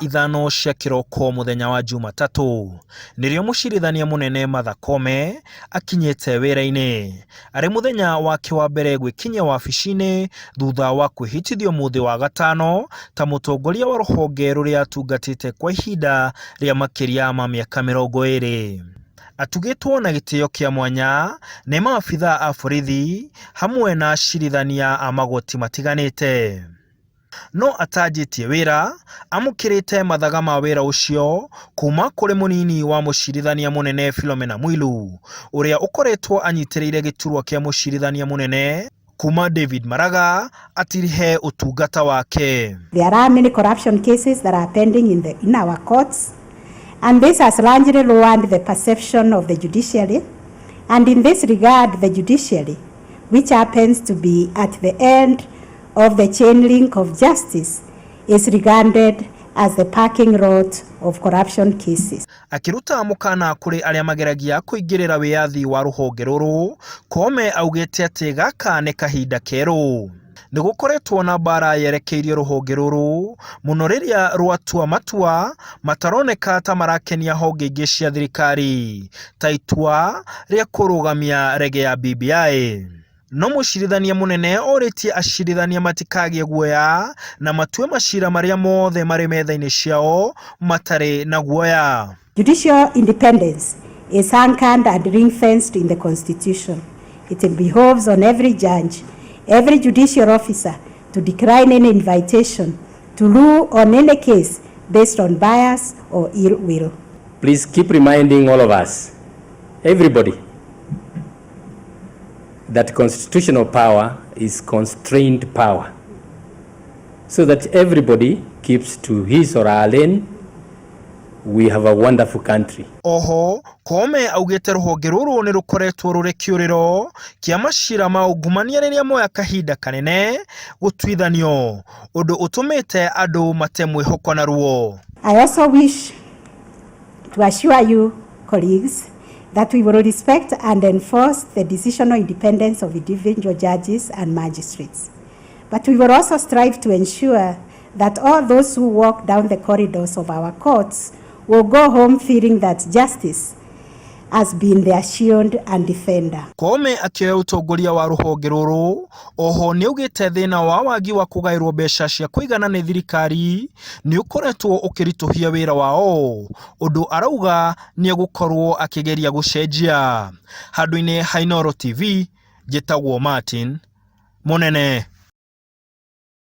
ithano cia kiroko muthenya wa Jumatatu nirio Mũcirithania Mũnene Martha Koome akinyete wĩra-inĩ ari muthenya wake wa mbere gwikinya wabici-inĩ thutha wa kwĩhĩtithio muthi wa gatano ta mũtongoria wa rũhonge rũrĩa atungatĩte kwa ihinda rĩa makĩria ma mĩaka 20. Atugĩtwo na gĩtĩo kĩa mwanya nĩ maabitha a borithi hamwe na acirithania a magoti matiganĩte. No atanjĩtie wĩra amũkĩrĩte mathaga ma wĩra ũcio kuma kũrĩ mũnini wa Mũcirithania Mũnene Philomena Mwilu ũrĩa ũkoretwo anyitĩrĩire gĩturwa kĩa Mũcirithania Mũnene kuma David Maraga atirihe ũtungata wake. There are many corruption cases that are pending in our courts, and this has largely lowered the perception of the judiciary, and in this regard the judiciary, which happens to be at the end of the chain link of justice, is regarded as the parking lot of corruption cases. Akiruta mukana kuri aria mageragia kuingirira wiyathi wa ruhonge ruru, Koome augite ati gaka ne kahinda keru. Nigukoretwo na bara yerekeirio ruhonge ruru muno riria rwatua matua mataroneka ta marakenia honge ingĩ cia thirikari ta itua ria kurugamia rege ya BBI. No Mũcirithania Mũnene orĩtie acirithania matikagie guoya na matue macira maria mothe marĩ metha-inĩ ciao matarĩ na guoya. Judicial independence is anchored and ring-fenced in the Constitution. It behoves on every judge, every judicial officer to decline any invitation to rule on any case based on bias or ill will. Please keep reminding all of us, everybody, that constitutional power is constrained power, so that everybody keeps to his or her lane. We have a wonderful country. Oho, Koome augite ruhonge ruru ni rukoretwo ruri kiuriro kia macira ma ungumania riria moya kahinda kanene gutwithanio undu utumite andu mate mwihoko na ruo. I also wish to assure you, colleagues, that we will respect and enforce the decisional independence of individual judges and magistrates. But we will also strive to ensure that all those who walk down the corridors of our courts will go home feeling that justice has been their shield and defender. Koome akioya utongoria wa ruhonge ruru, oho ni ugite thina wa wagi wa kugairwo mbeca cia kuigana ni thirikari ni ukoretwo ukirituhia wira wao, undu arauga ni gukorwo akigeria gucenjia. Handu-ini ha Inooro TV, njitagwo Martin Munene.